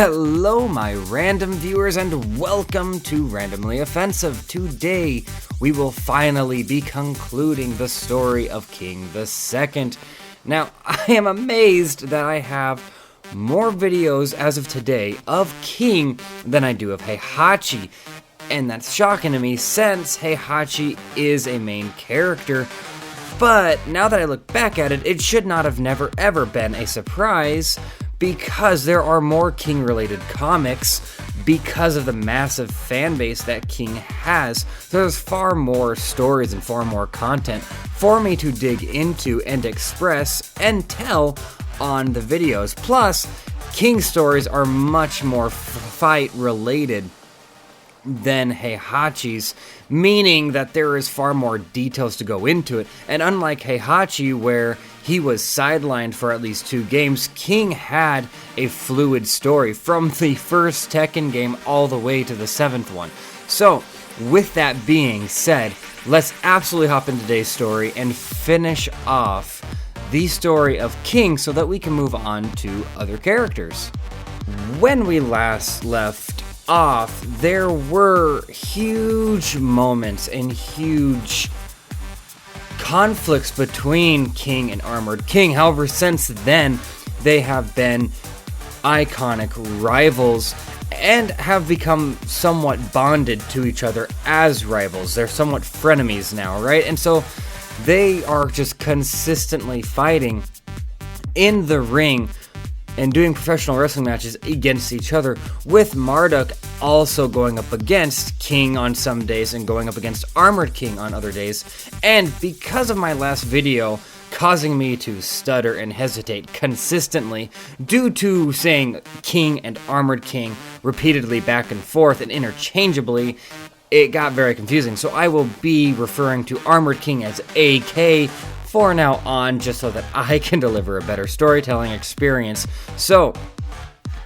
Hello, my random viewers, and welcome to Randomly Offensive. Today, we will finally be concluding the story of King II. Now, I am amazed that I have more videos as of today of King than I do of Heihachi, and that's shocking to me since Heihachi is a main character. But now that I look back at it, it should not have never ever been a surprise, because there are more King-related comics because of the massive fan base that King has. There's far more stories and far more content for me to dig into and express and tell on the videos. Plus, King stories are much more fight-related than Heihachi's, meaning that there is far more details to go into it. And unlike Heihachi, where he was sidelined for at least 2 games, King had a fluid story from the first Tekken game all the way to the 7th one. So, with that being said, let's absolutely hop into today's story and finish off the story of King so that we can move on to other characters. When we last left off, there were huge moments and huge conflicts between King and Armored King. However, since then, they have been iconic rivals and have become somewhat bonded to each other as rivals. They're somewhat frenemies now, right? And so they are just consistently fighting in the ring and doing professional wrestling matches against each other, with Marduk also going up against King on some days and going up against Armored King on other days. And because of my last video causing me to stutter and hesitate consistently due to saying King and Armored King repeatedly back and forth and interchangeably, it got very confusing. So I will be referring to Armored King as AK for now on, just so that I can deliver a better storytelling experience. So,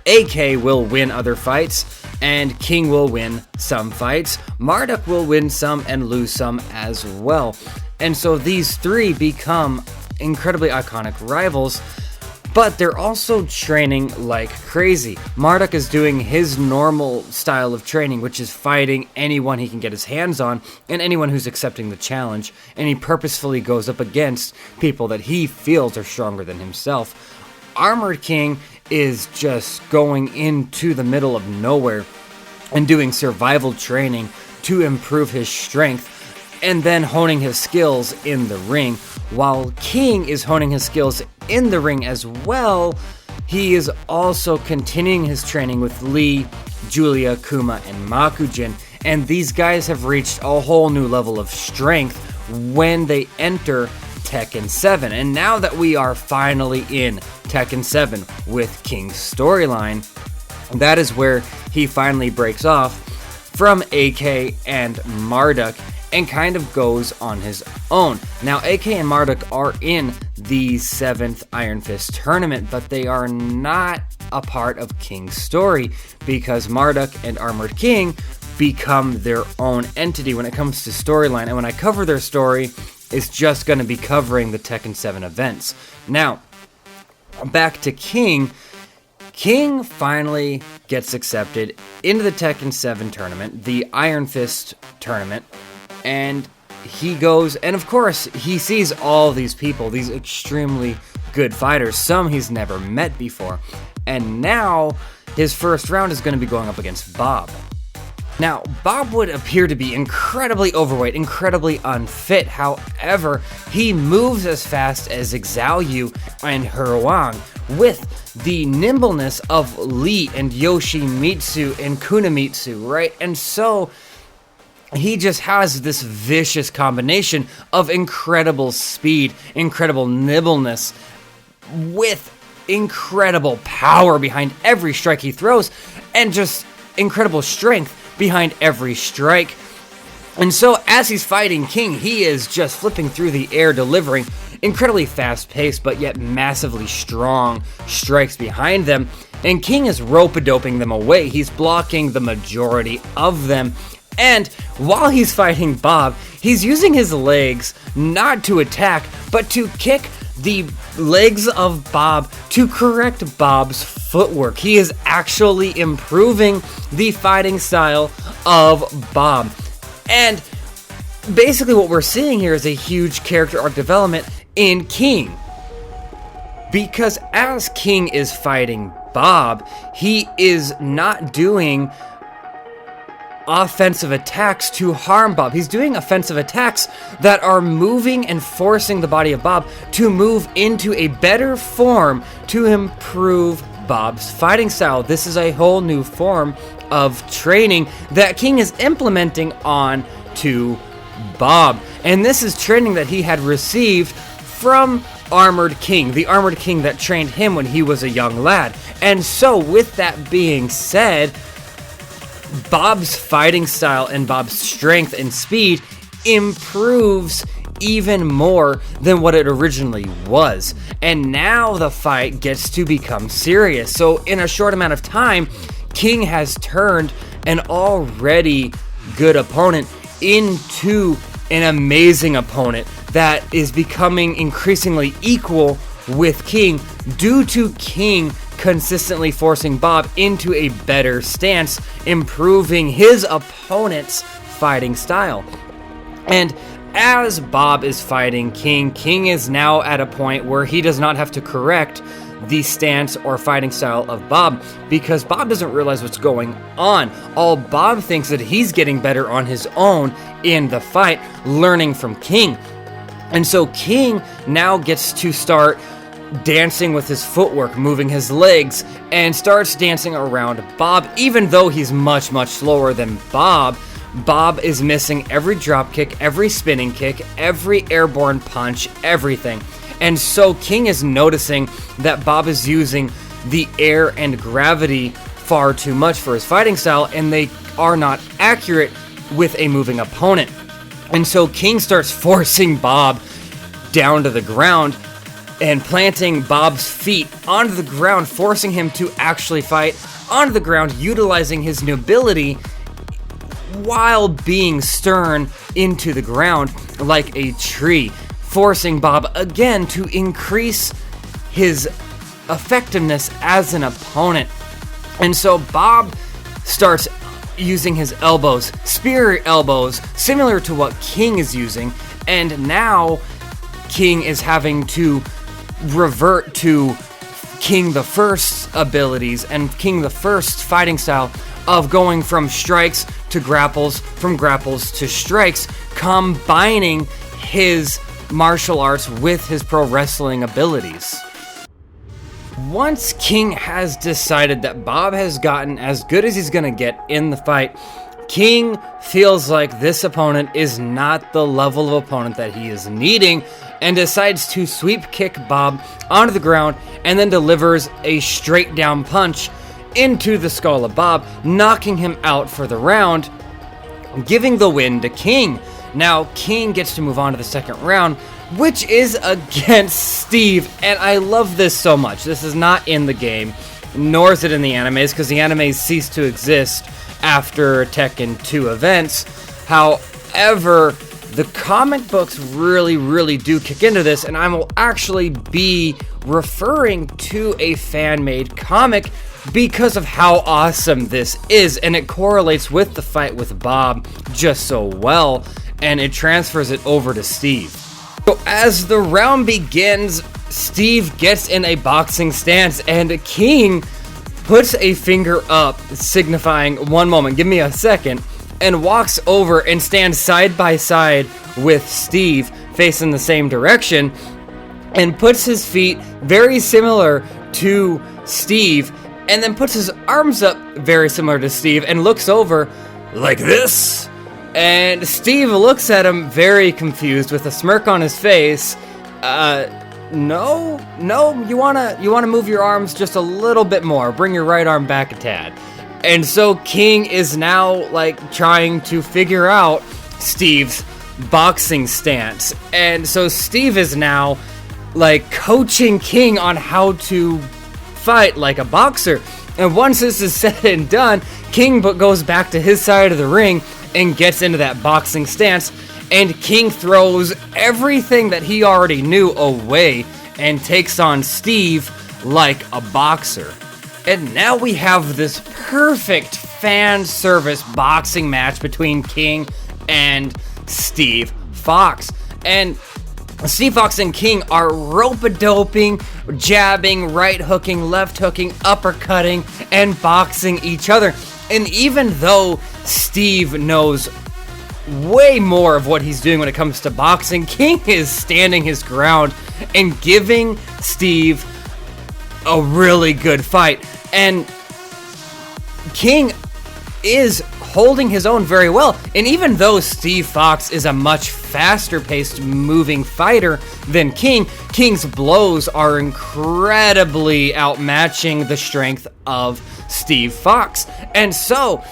AK will win other fights, and King will win some fights. Marduk will win some and lose some as well. And so these three become incredibly iconic rivals, but they're also training like crazy. Marduk is doing his normal style of training, which is fighting anyone he can get his hands on and anyone who's accepting the challenge, and he purposefully goes up against people that he feels are stronger than himself. Armored King is just going into the middle of nowhere and doing survival training to improve his strength and then honing his skills in the ring. While King is honing his skills in the ring as well, he is also continuing his training with Lee, Julia, Kuma, and Makujin, and these guys have reached a whole new level of strength when they enter Tekken 7. And now that we are finally in Tekken 7 with King's storyline, that is where he finally breaks off from AK and Marduk and kind of goes on his own. Now, AK and Marduk are in the 7th Iron Fist tournament, but they are not a part of King's story, because Marduk and Armored King become their own entity when it comes to storyline, and when I cover their story, it's just going to be covering the Tekken 7 events. Now, back to King. King finally gets accepted into the Tekken 7 tournament, the Iron Fist tournament, and he goes, and of course, he sees all these people, these extremely good fighters, some he's never met before, and now his first round is going to be going up against Bob. Now, Bob would appear to be incredibly overweight, incredibly unfit. However, he moves as fast as Xiao Yu and Hwoarang with the nimbleness of Lee and Yoshimitsu and Kunimitsu, right? And so he just has this vicious combination of incredible speed, incredible nimbleness, with incredible power behind every strike he throws, and just incredible strength behind every strike. And so as he's fighting King, he is just flipping through the air, delivering incredibly fast-paced but yet massively strong strikes behind them, and King is rope-a-doping them away. He's blocking the majority of them. And while he's fighting Bob, he's using his legs not to attack, but to kick the legs of Bob to correct Bob's footwork. He is actually improving the fighting style of Bob. And basically what we're seeing here is a huge character arc development in King. Because as King is fighting Bob, he is not doing offensive attacks to harm Bob. He's doing offensive attacks that are moving and forcing the body of Bob to move into a better form to improve Bob's fighting style. This is a whole new form of training that King is implementing on to Bob. And this is training that he had received from Armored King, the Armored King that trained him when he was a young lad. And so with that being said, Bob's fighting style and Bob's strength and speed improves even more than what it originally was. And now the fight gets to become serious. So in a short amount of time, King has turned an already good opponent into an amazing opponent that is becoming increasingly equal with King due to King consistently forcing Bob into a better stance, improving his opponent's fighting style. And as Bob is fighting King, King is now at a point where he does not have to correct the stance or fighting style of Bob, because Bob doesn't realize what's going on. All Bob thinks that he's getting better on his own in the fight, learning from King. And so King now gets to start dancing with his footwork, moving his legs, and starts dancing around Bob. Even though he's much, much slower than Bob, Bob is missing every drop kick, every spinning kick, every airborne punch, everything. And so King is noticing that Bob is using the air and gravity far too much for his fighting style, and they are not accurate with a moving opponent. And so King starts forcing Bob down to the ground and planting Bob's feet onto the ground, forcing him to actually fight onto the ground, utilizing his nobility while being stern into the ground like a tree, forcing Bob again to increase his effectiveness as an opponent. And so Bob starts using his elbows, spear elbows, similar to what King is using, and now King is having to revert to King the First's abilities and King the First's fighting style of going from strikes to grapples, from grapples to strikes, combining his martial arts with his pro wrestling abilities. Once King has decided that Bob has gotten as good as he's gonna get in the fight, King feels like this opponent is not the level of opponent that he is needing, and decides to sweep kick Bob onto the ground and then delivers a straight down punch into the skull of Bob, knocking him out for the round, giving the win to King. Now King gets to move on to the second round, which is against Steve, and I love this so much. This is not in the game, nor is it in the animes, because the animes ceased to exist after Tekken 2 events. However, the comic books really do kick into this, and I will actually be referring to a fan-made comic because of how awesome this is, and it correlates with the fight with Bob just so well, and it transfers it over to Steve. So as the round begins, Steve gets in a boxing stance, and King puts a finger up, signifying 1 moment, give me a second, and walks over and stands side by side with Steve, facing the same direction, and puts his feet very similar to Steve, and then puts his arms up very similar to Steve, and looks over like this. And Steve looks at him very confused with a smirk on his face. No, you wanna move your arms just a little bit more. Bring your right arm back a tad. And so King is now like trying to figure out Steve's boxing stance. And so Steve is now like coaching King on how to fight like a boxer. And once this is said and done, King goes back to his side of the ring and gets into that boxing stance, and King throws everything that he already knew away and takes on Steve like a boxer. And now we have this perfect fan service boxing match between King and Steve Fox. And Steve Fox and King are rope-a-doping, jabbing, right-hooking, left-hooking, uppercutting, and boxing each other. And even though Steve knows way more of what he's doing when it comes to boxing, King is standing his ground and giving Steve a really good fight. And King is holding his own very well. And even though Steve Fox is a much faster-paced moving fighter than King, King's blows are incredibly outmatching the strength of Steve Fox. And so,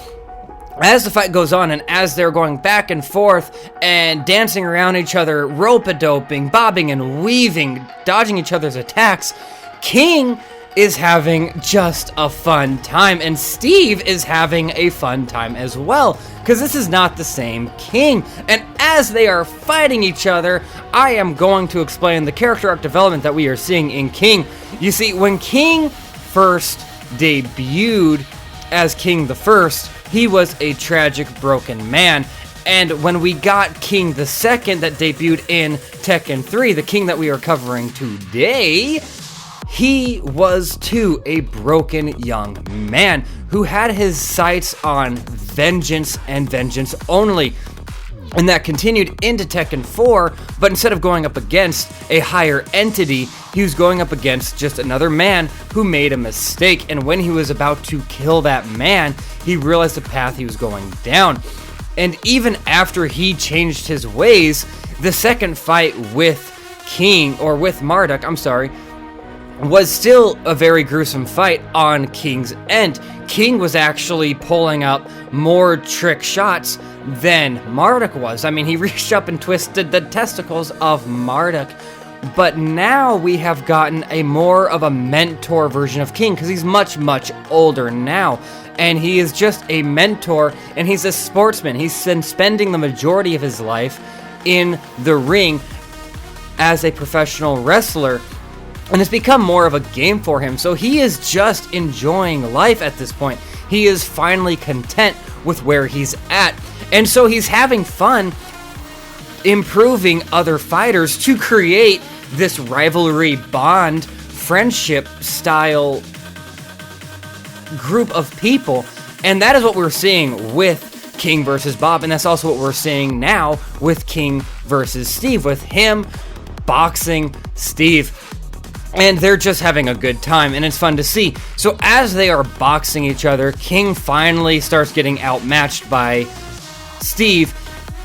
as the fight goes on and as they're going back and forth and dancing around each other, rope-a-doping, bobbing and weaving, dodging each other's attacks, King is having just a fun time, and Steve is having a fun time as well, because this is not the same King. And as they are fighting each other, I am going to explain the character arc development that we are seeing in King. You see, when King first debuted as King the First, he was a tragic, broken man. And when we got King the Second that debuted in Tekken 3, the King that we are covering today, he was too a broken young man who had his sights on vengeance and vengeance only. And that continued into Tekken 4, but instead of going up against a higher entity, he was going up against just another man who made a mistake. And when he was about to kill that man, he realized the path he was going down. And even after he changed his ways, the second fight with Marduk, was still a very gruesome fight on King's end. King was actually pulling up more trick shots than Marduk was. I mean, he reached up and twisted the testicles of Marduk. But now we have gotten a more of a mentor version of King, because he's much, much older now. And he is just a mentor, and he's a sportsman. He's been spending the majority of his life in the ring as a professional wrestler, and it's become more of a game for him. So he is just enjoying life at this point. He is finally content with where he's at. And so he's having fun improving other fighters to create this rivalry bond, friendship style group of people. And that is what we're seeing with King versus Bob. And that's also what we're seeing now with King versus Steve, with him boxing Steve. And they're just having a good time, and it's fun to see. So as they are boxing each other, King finally starts getting outmatched by Steve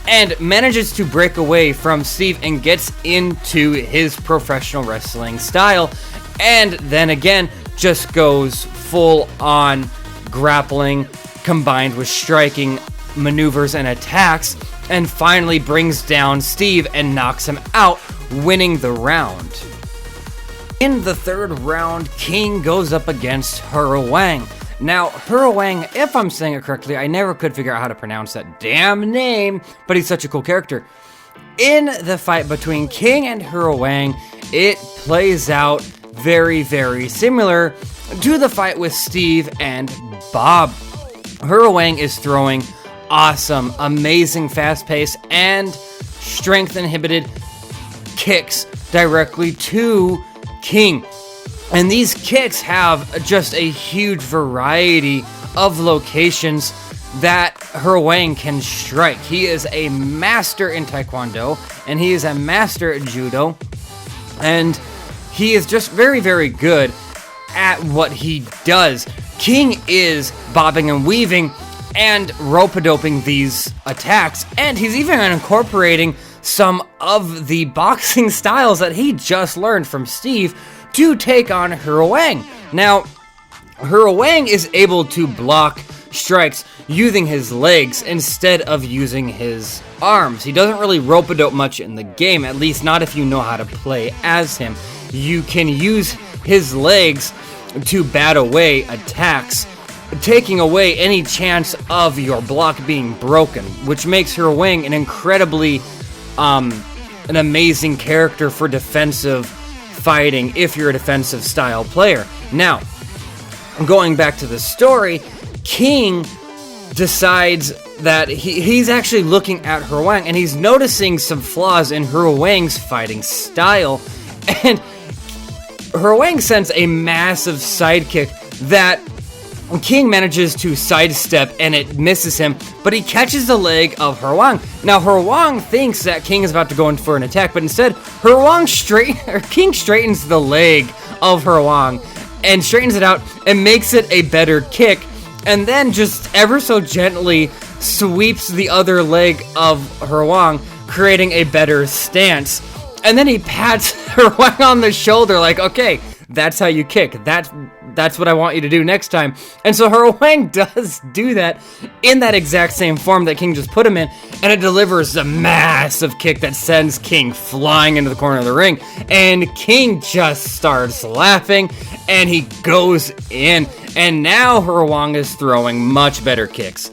and manages to break away from Steve and gets into his professional wrestling style. And then again, just goes full on grappling combined with striking maneuvers and attacks, and finally brings down Steve and knocks him out, winning the round. In the third round, King goes up against Hero Wang. Now, Hero Wang, if I'm saying it correctly, I never could figure out how to pronounce that damn name, but he's such a cool character. In the fight between King and Hero Wang, it plays out very, very similar to the fight with Steve and Bob. Hero Wang is throwing awesome, amazing, fast-paced, and strength-inhibited kicks directly to King. And these kicks have just a huge variety of locations that Hero Wang can strike. He is a master in Taekwondo, and he is a master at Judo, and he is just very, very good at what he does. King is bobbing and weaving and rope-a-doping these attacks, and he's even incorporating some of the boxing styles that he just learned from Steve to take on Hero Wang. Now, Hero Wang is able to block strikes using his legs instead of using his arms. He doesn't really rope-a-dope much in the game, at least not if you know how to play as him. You can use his legs to bat away attacks, taking away any chance of your block being broken, which makes Hero Wang an incredibly an amazing character for defensive fighting if you're a defensive style player. Now, going back to the story, King decides that he's actually looking at Hwoarang, and he's noticing some flaws in Hwoarang's fighting style. And Hwoarang sends a massive sidekick that King manages to sidestep, and it misses him, but he catches the leg of Hwoarang. Now, Hwoarang thinks that King is about to go in for an attack, but instead, King straightens the leg of Hwoarang and straightens it out and makes it a better kick, and then just ever so gently sweeps the other leg of Hwoarang, creating a better stance. And then he pats Hwoarang on the shoulder like, okay, that's how you kick. That's what I want you to do next time. And so Hwoarang does do that in that exact same form that King just put him in, and it delivers a massive kick that sends King flying into the corner of the ring. And King just starts laughing, and he goes in. And now Hwoarang is throwing much better kicks.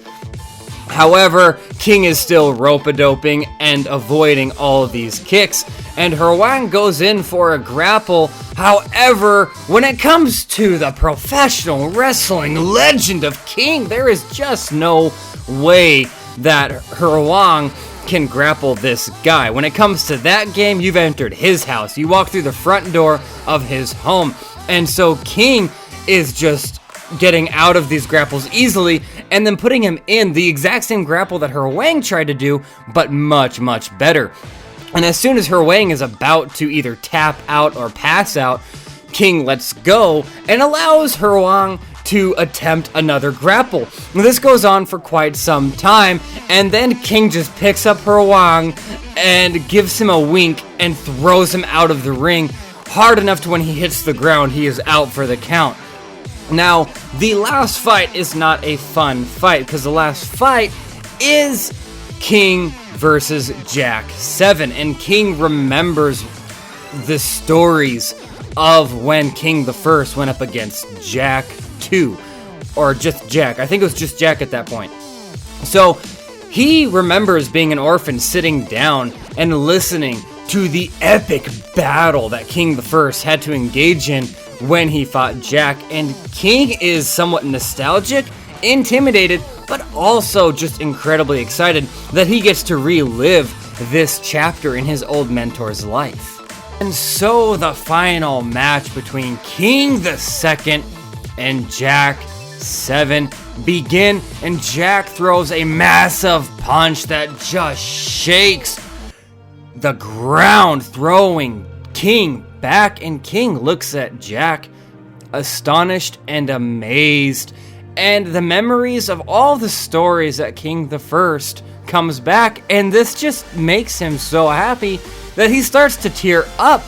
However, King is still rope-a-doping and avoiding all of these kicks, and Hwoarang goes in for a grapple. However, when it comes to the professional wrestling legend of King, there is just no way that Hwoarang can grapple this guy. When it comes to that game, you've entered his house. You walk through the front door of his home, and so King is just getting out of these grapples easily, and then putting him in the exact same grapple that Hwoarang tried to do, but much, much better. And as soon as Hwoarang is about to either tap out or pass out, King lets go and allows Hwoarang to attempt another grapple. This goes on for quite some time, and then King just picks up Hwoarang and gives him a wink and throws him out of the ring hard enough to when he hits the ground, he is out for the count. Now, the last fight is not a fun fight, because the last fight is King versus Jack 7, and King remembers the stories of when King the First went up against Jack 2, or just Jack. I think it was just Jack at that point. So, he remembers being an orphan, sitting down and listening to the epic battle that King the First had to engage in when he fought Jack, and King is somewhat nostalgic, intimidated, but also just incredibly excited that he gets to relive this chapter in his old mentor's life. And so the final match between King the Second and Jack 7 begin, and Jack throws a massive punch that just shakes the ground, throwing King back, and King looks at Jack, astonished and amazed, and the memories of all the stories that King the First comes back, and this just makes him so happy that he starts to tear up.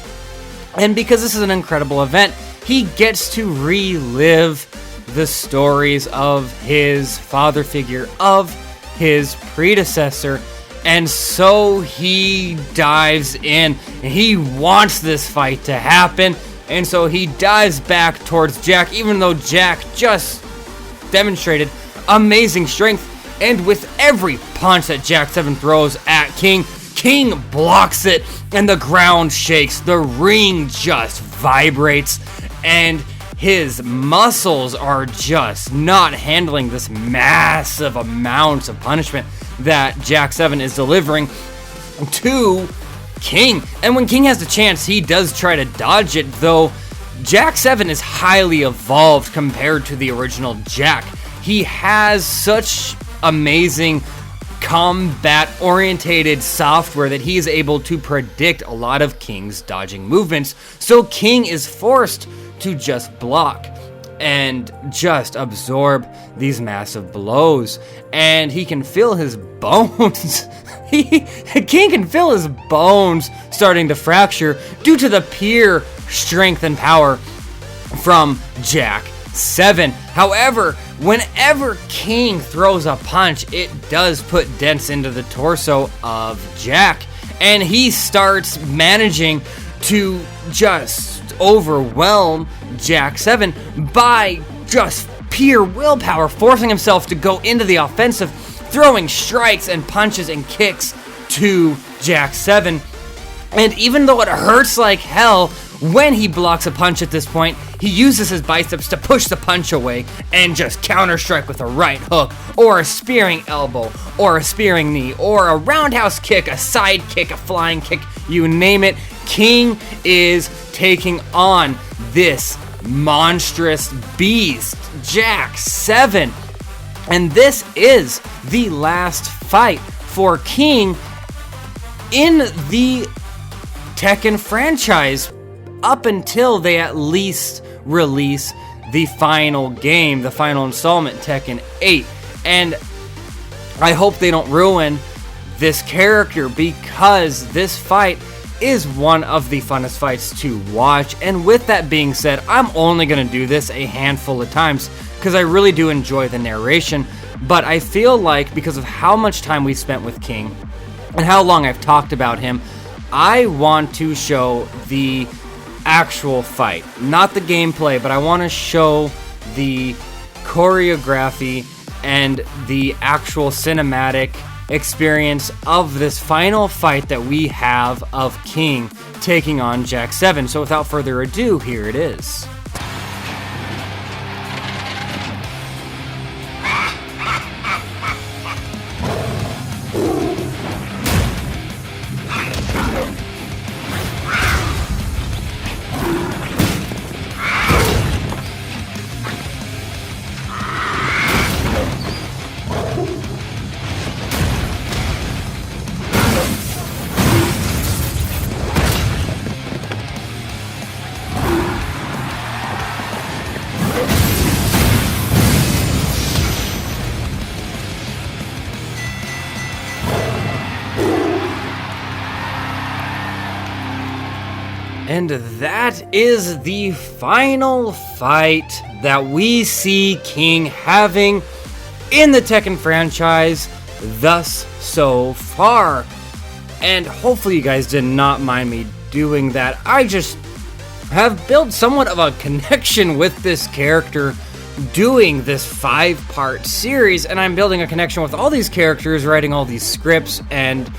And because this is an incredible event, he gets to relive the stories of his father figure, of his predecessor. And so he dives in, and he wants this fight to happen, and so he dives back towards Jack, even though Jack just demonstrated amazing strength, and with every punch that Jack 7 throws at King, King blocks it, and the ground shakes, the ring just vibrates, and his muscles are just not handling this massive amount of punishment that Jack 7 is delivering to King. And when King has the chance, he does try to dodge it, though Jack 7 is highly evolved compared to the original Jack. He has such amazing combat-orientated software that he is able to predict a lot of King's dodging movements, so King is forced to just block and just absorb these massive blows, and he can feel his bones. King can feel his bones starting to fracture due to the pure strength and power from Jack 7. However, whenever King throws a punch, it does put dents into the torso of Jack, and he starts managing to just overwhelm Jack 7 by just pure willpower, forcing himself to go into the offensive, throwing strikes and punches and kicks to Jack 7. And even though it hurts like hell when he blocks a punch at this point, he uses his biceps to push the punch away and just counter-strike with a right hook, or a spearing elbow, or a spearing knee, or a roundhouse kick, a side kick, a flying kick, you name it. King is taking on this monstrous beast, Jack 7. And this is the last fight for King in the Tekken franchise up until they at least release the final game, the final installment, Tekken 8. And I hope they don't ruin this character, because this fight is one of the funnest fights to watch. And with that being said, I'm only going to do this a handful of times because I really do enjoy the narration. But I feel like because of how much time we spent with King and how long I've talked about him, I want to show the actual fight, not the gameplay, but I want to show the choreography and the actual cinematic experience of this final fight that we have of King taking on Jack 7. So without further ado, here it is. And that is the final fight that we see King having in the Tekken franchise thus so far. And hopefully you guys did not mind me doing that. I just have built somewhat of a connection with this character doing this 5-part series, and I'm building a connection with all these characters, writing all these scripts and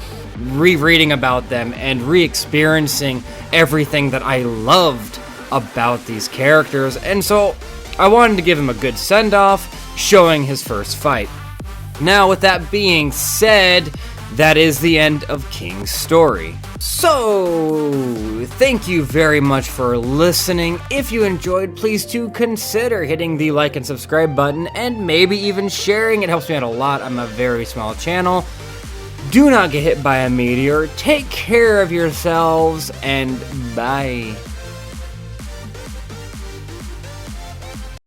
rereading about them and re-experiencing everything that I loved about these characters. And so I wanted to give him a good send-off, showing his first fight. Now, with that being said, that is the end of King's story. So, thank you very much for listening. If you enjoyed, please do consider hitting the like and subscribe button, and maybe even sharing. It helps me out a lot. I'm a very small channel. Do not get hit by a meteor. Take care of yourselves, and bye.